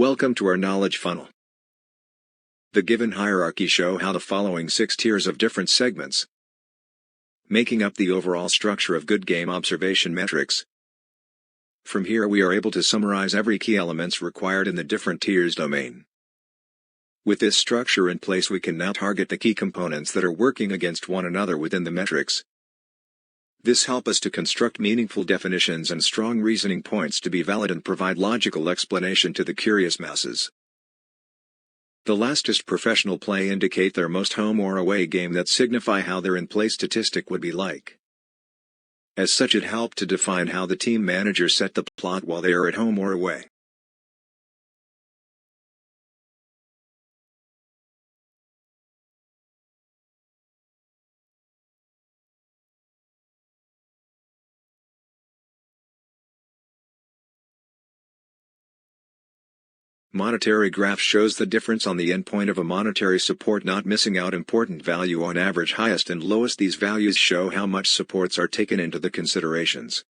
Welcome to our knowledge funnel. The given hierarchy show how the following 6 tiers of different segments, making up the overall structure of good game observation metrics. From here we are able to summarize every key elements required in the different tiers domain. With this structure in place we can now target the key components that are working against one another within the metrics. This helps us to construct meaningful definitions and strong reasoning points to be valid and provide logical explanation to the curious masses. The lastest professional play indicate their most home or away game that signify how their in-play statistic would be like. As such it helped to define how the team manager set the plot while they are at home or away. Monetary graph shows the difference on the endpoint of a monetary support, not missing out important value on average highest and lowest. These values show how much supports are taken into the considerations.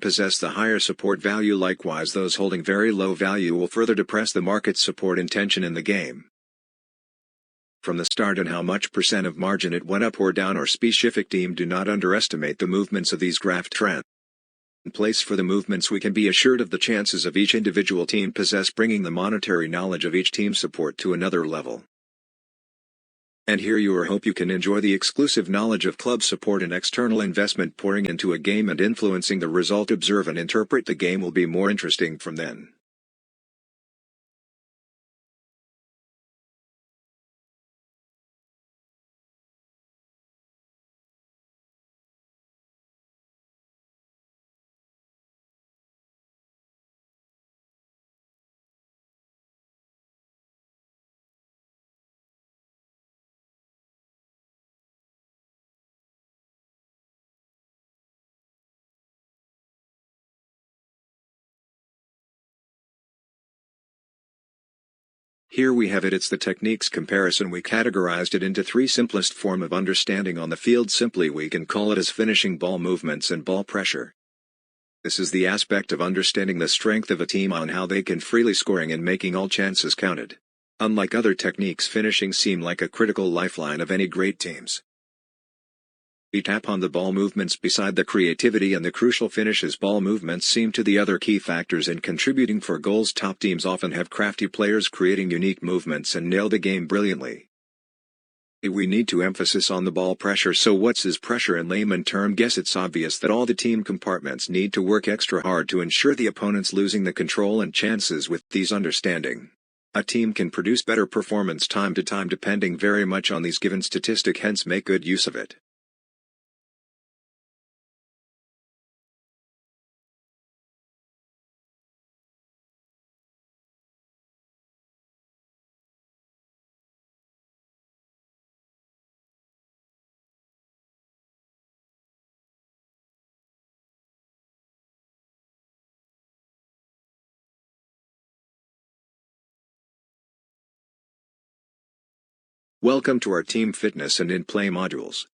Possess the higher support value. Likewise, those holding very low value will further depress the market's support intention in the game. From the start and how much percent of margin it went up or down or specific team. Do not underestimate the movements of these graph trends. In place for the movements we can be assured of the chances of each individual team possess, bringing the monetary knowledge of each team support to another level. And here you hope you can enjoy the exclusive knowledge of club support and external investment pouring into a game and influencing the result. Observe and interpret the game will be more interesting from then. Here we have it. It's the techniques comparison. We categorized it into 3 simplest form of understanding on the field. Simply we can call it as finishing ball movements and ball pressure. This is the aspect of understanding the strength of a team on how they can freely scoring and making all chances counted. Unlike other techniques, finishing seem like a critical lifeline of any great teams. We tap on the ball movements beside the creativity and the crucial finishes. Ball movements seem to the other key factors in contributing for goals. Top teams often have crafty players creating unique movements and nail the game brilliantly. We need to emphasize on the ball pressure. So what's is pressure in layman term? Guess it's obvious that all the team compartments need to work extra hard to ensure the opponents losing the control and chances. With these understanding, a team can produce better performance time to time depending very much on these given statistic, hence make good use of it. Welcome to our team fitness and in-play modules.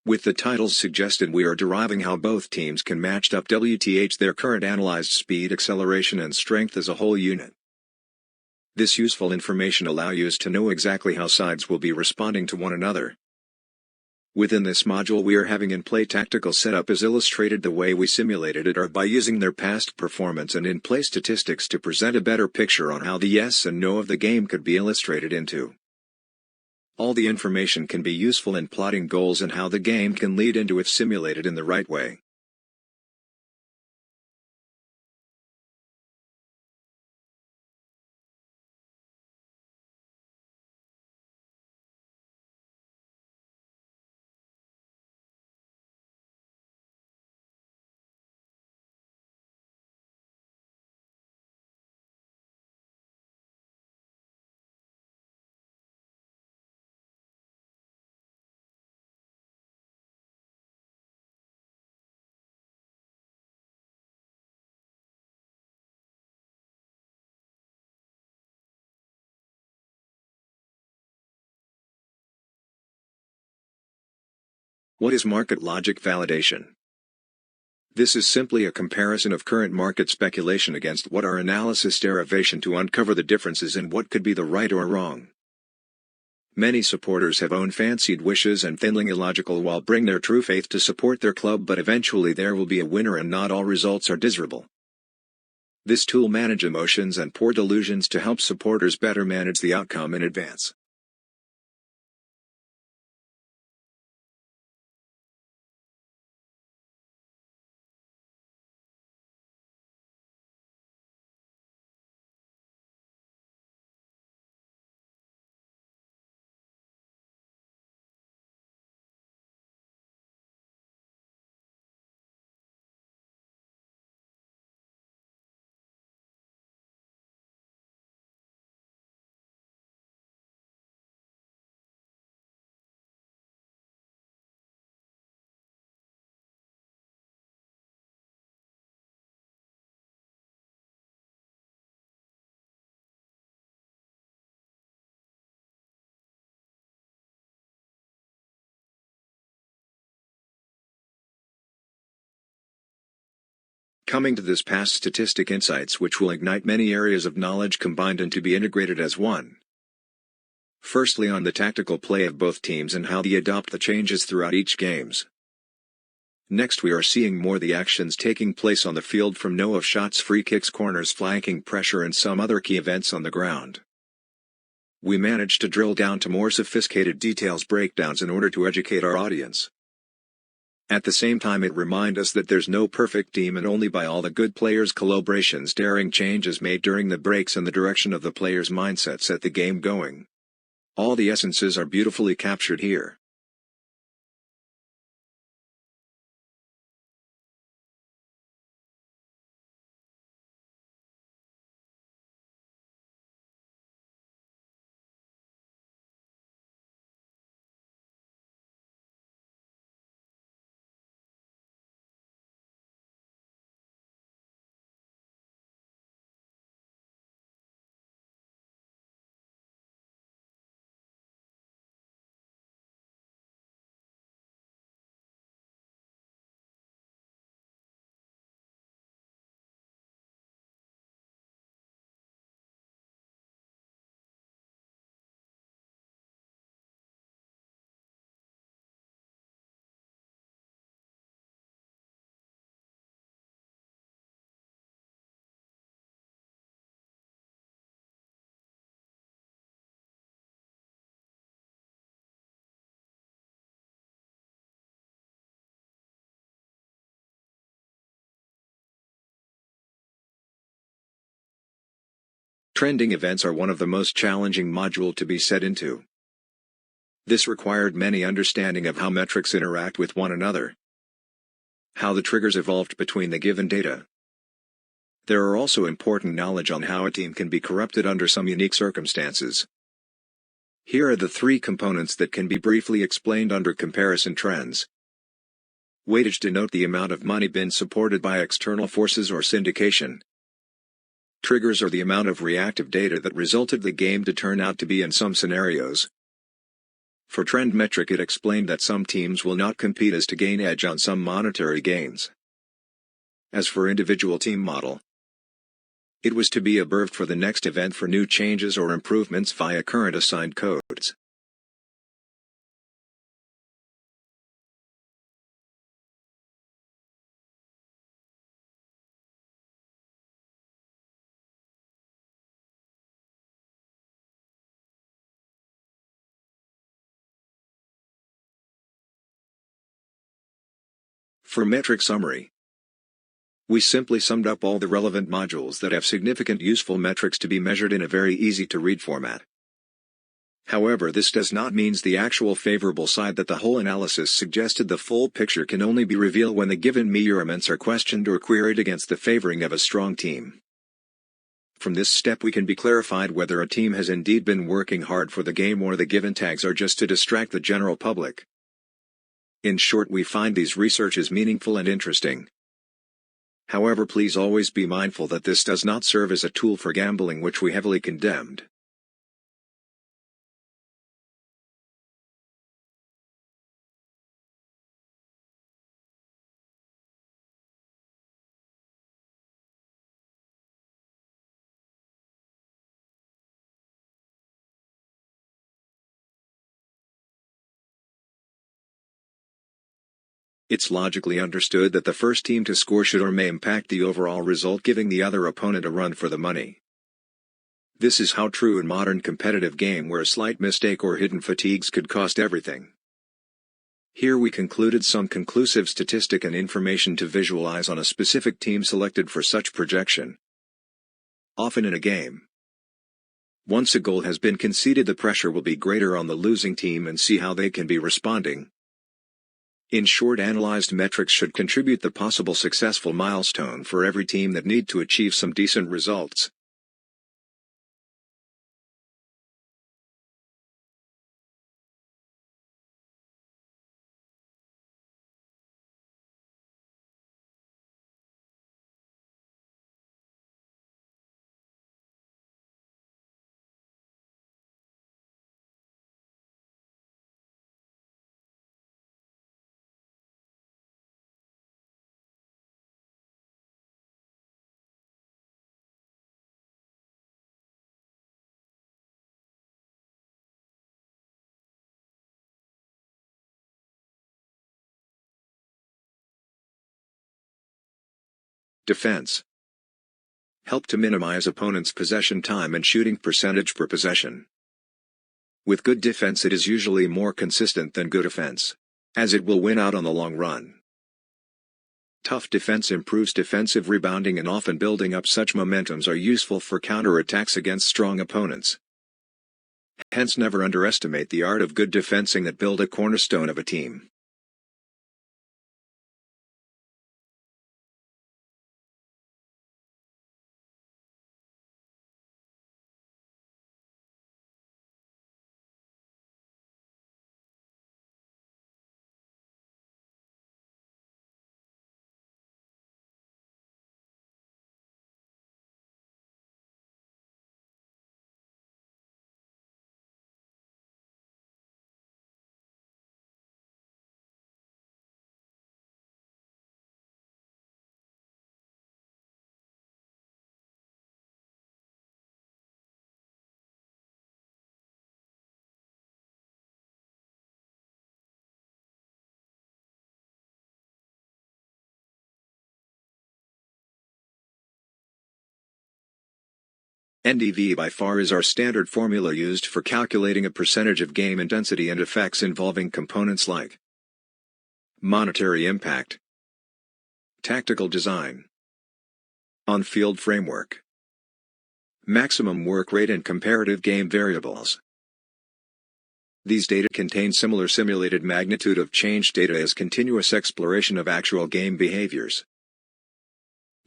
With the titles suggested we are deriving how both teams can match up WTH their current analyzed speed, acceleration and strength as a whole unit. This useful information allows you to know exactly how sides will be responding to one another. Within this module we are having in-play tactical setup as illustrated. The way we simulated it are by using their past performance and in-play statistics to present a better picture on how the yes and no of the game could be illustrated into. All the information can be useful in plotting goals and how the game can lead into if simulated in the right way. What is market logic validation? This is simply a comparison of current market speculation against what our analysis derivation to uncover the differences in what could be the right or wrong. Many supporters have own fancied wishes and thinly illogical while bring their true faith to support their club, but eventually there will be a winner and not all results are desirable. This tool manage emotions and poor delusions to help supporters better manage the outcome in advance. Coming to this past statistic insights which will ignite many areas of knowledge combined and to be integrated as one. Firstly, on the tactical play of both teams and how they adopt the changes throughout each games. Next, we are seeing more the actions taking place on the field, from know of shots, free kicks, corners, flanking pressure and some other key events on the ground. We managed to drill down to more sophisticated details breakdowns in order to educate our audience. At the same time, it reminds us that there's no perfect team, and only by all the good players' collaborations daring changes made during the breaks and the direction of the players' mindset set the game going. All the essences are beautifully captured here. Trending events are one of the most challenging module to be set into. This required many understanding of how metrics interact with one another, how the triggers evolved between the given data. There are also important knowledge on how a team can be corrupted under some unique circumstances. Here are the three components that can be briefly explained under comparison trends. Weightage denote the amount of money been supported by external forces or syndication. Triggers are the amount of reactive data that resulted the game to turn out to be in some scenarios. For trend metric, it explained that some teams will not compete as to gain edge on some monetary gains. As for individual team model, it was to be observed for the next event for new changes or improvements via current assigned codes. For metric summary, we simply summed up all the relevant modules that have significant useful metrics to be measured in a very easy-to-read format. However, this does not mean the actual favorable side that the whole analysis suggested. The full picture can only be revealed when the given measurements are questioned or queried against the favoring of a strong team. From this step we can be clarified whether a team has indeed been working hard for the game or the given tags are just to distract the general public. In short, we find these researches meaningful and interesting. However, please always be mindful that this does not serve as a tool for gambling, which we heavily condemned. It's logically understood that the first team to score should or may impact the overall result, giving the other opponent a run for the money. This is how true in modern competitive game, where a slight mistake or hidden fatigues could cost everything. Here we concluded some conclusive statistic and information to visualize on a specific team selected for such projection. Often in a game, once a goal has been conceded, the pressure will be greater on the losing team and see how they can be responding. In short, analyzed metrics should contribute the possible successful milestone for every team that need to achieve some decent results. Defense. Help to minimize opponent's possession time and shooting percentage per possession. With good defense, it is usually more consistent than good offense, as it will win out on the long run. Tough defense improves defensive rebounding, and often building up such momentums are useful for counterattacks against strong opponents. Hence, never underestimate the art of good defensing that build a cornerstone of a team. NDV by far is our standard formula used for calculating a percentage of game intensity and effects involving components like monetary impact, tactical design, on-field framework, maximum work rate, and comparative game variables. These data contain similar simulated magnitude of change data as continuous exploration of actual game behaviors.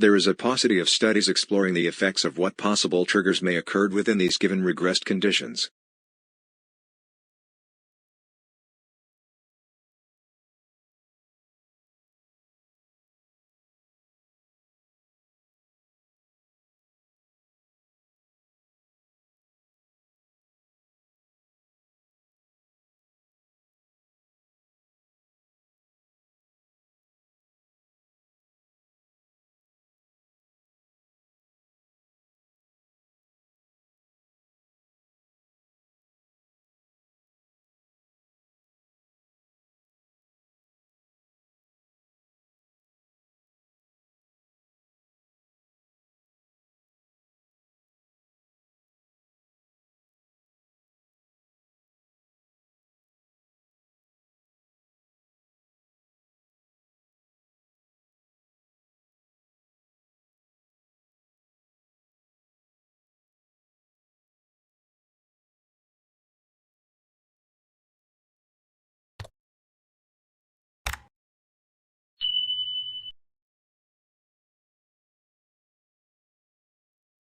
There is a paucity of studies exploring the effects of what possible triggers may occur within these given regressed conditions.